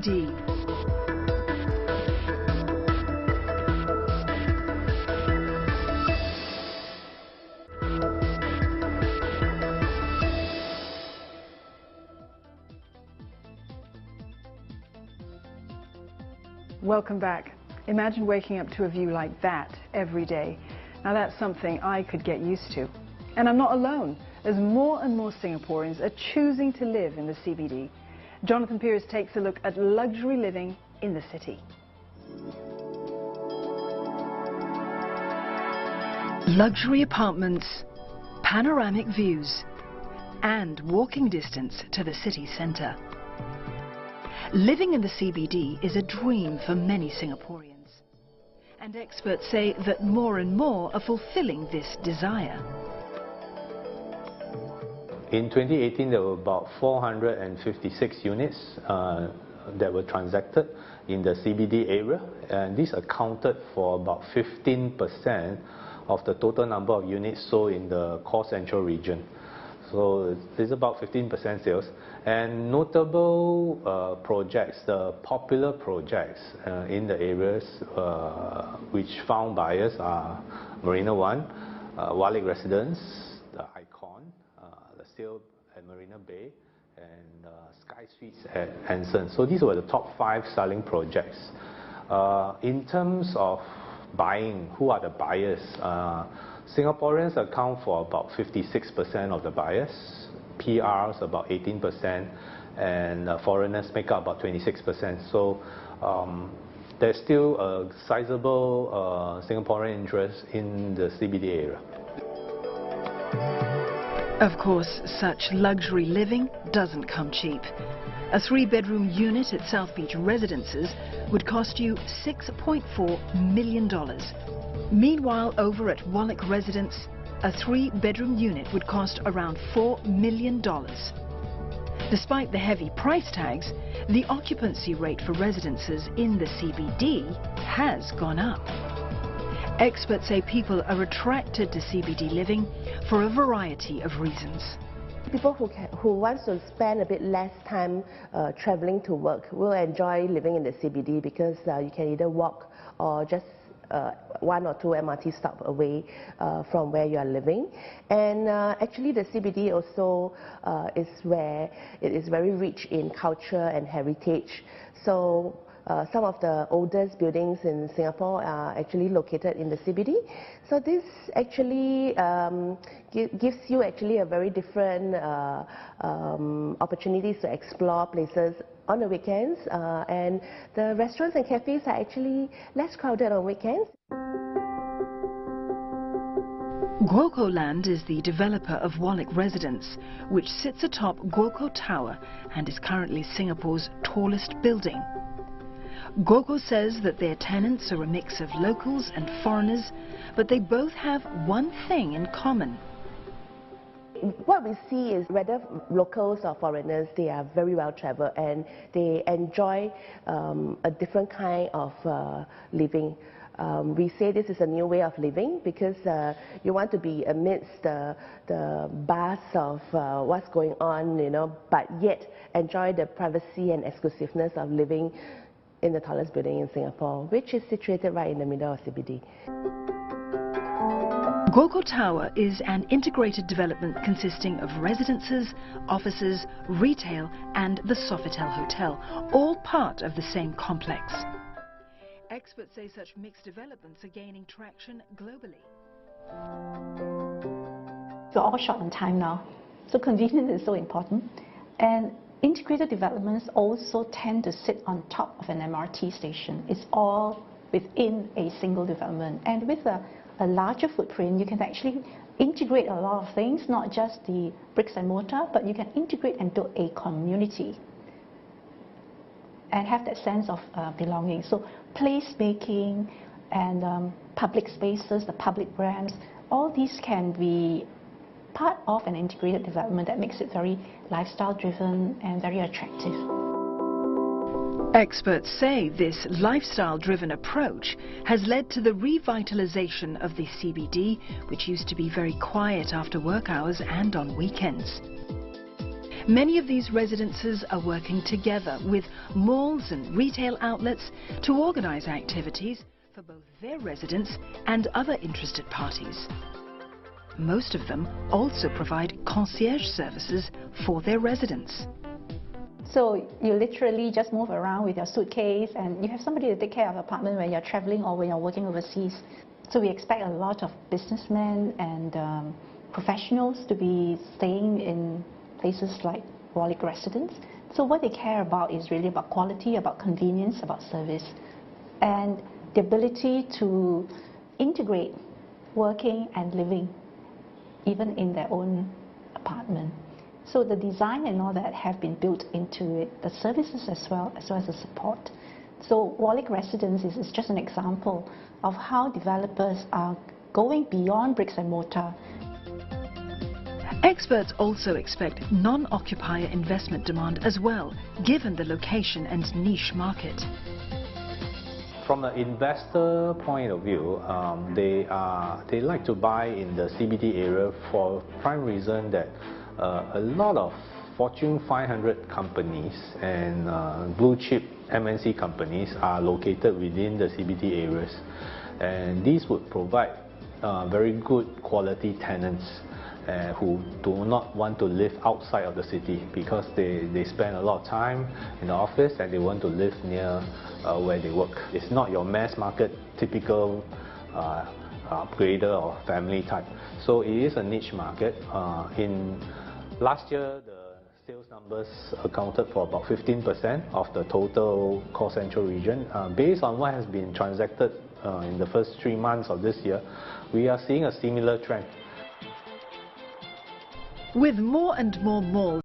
D. Welcome back. Imagine waking up to a view like that every day. Now that's something I could get used to. And I'm not alone, as more and more Singaporeans are choosing to live in the CBD. Jonathan Pierce takes a look at luxury living in the city. Luxury apartments, panoramic views, and walking distance to the city centre. Living in the CBD is a dream for many Singaporeans. And experts say that more and more are fulfilling this desire. In 2018, there were about 456 units that were transacted in the CBD area, and this accounted for about 15% of the total number of units sold in the core central region. So there's about 15% sales. And notable projects, the popular projects in the areas which found buyers are Marina One, Wallich Residence, the Icon, the Sale at Marina Bay, and Sky Suites at Anson. So these were the top 5 selling projects. In terms of buying, who are the buyers? Singaporeans account for about 56% of the buyers, PRs about 18%, and foreigners make up about 26%. So there's still a sizable Singaporean interest in the CBD area. Of course, such luxury living doesn't come cheap. A 3-bedroom unit at South Beach Residences would cost you $6.4 million. Meanwhile, over at Wallich Residence, a 3-bedroom unit would cost around $4 million. Despite the heavy price tags, the occupancy rate for residences in the CBD has gone up. Experts say people are attracted to CBD living for a variety of reasons. People who want to spend a bit less time traveling to work will enjoy living in the CBD because you can either walk or just 1 or 2 MRT stops away from where you are living. And actually the CBD also is where it is very rich in culture and heritage. So some of the oldest buildings in Singapore are actually located in the CBD. So this actually gives you actually a very different opportunities to explore places on the weekends, and the restaurants and cafes are actually less crowded on weekends. Guoco Land is the developer of Wallich Residence, which sits atop Guoco Tower and is currently Singapore's tallest building. Guoco says that their tenants are a mix of locals and foreigners, but they both have one thing in common. What we see is whether locals or foreigners, they are very well traveled and they enjoy a different kind of living. We say this is a new way of living because you want to be amidst the buzz of what's going on, you know, but yet enjoy the privacy and exclusiveness of living in the tallest building in Singapore, which is situated right in the middle of CBD. Guoco Tower is an integrated development consisting of residences, offices, retail and the Sofitel Hotel, all part of the same complex. Experts say such mixed developments are gaining traction globally. We're all short on time now, so convenience is so important. And integrated developments also tend to sit on top of an MRT station. It's all within a single development. And with a larger footprint, you can actually integrate a lot of things, not just the bricks and mortar, but you can integrate and build a community and have that sense of belonging. So place-making and public spaces, the public brands, all these can be part of an integrated development that makes it very lifestyle-driven and very attractive. Experts say this lifestyle-driven approach has led to the revitalization of the CBD, which used to be very quiet after work hours and on weekends. Many of these residences are working together with malls and retail outlets to organize activities for both their residents and other interested parties. Most of them also provide concierge services for their residents. So you literally just move around with your suitcase and you have somebody to take care of the apartment when you're traveling or when you're working overseas. So we expect a lot of businessmen and professionals to be staying in places like Wallich Residence. So what they care about is really about quality, about convenience, about service, and the ability to integrate working and living even in their own apartment. So the design and all that have been built into it, the services as well as the support. So Wallich Residence is just an example of how developers are going beyond bricks and mortar. Experts also expect non-occupier investment demand as well, given the location and niche market. From an investor point of view, they like to buy in the CBD area for prime reason that a lot of Fortune 500 companies and blue chip MNC companies are located within the CBD areas, and these would provide very good quality tenants who do not want to live outside of the city because they spend a lot of time in the office and they want to live near where they work. It's not your mass market typical upgrader or family type. So it is a niche market. In last year, the sales numbers accounted for about 15% of the total core central region. Based on what has been transacted in the first 3 months of this year, we are seeing a similar trend. With more and more malls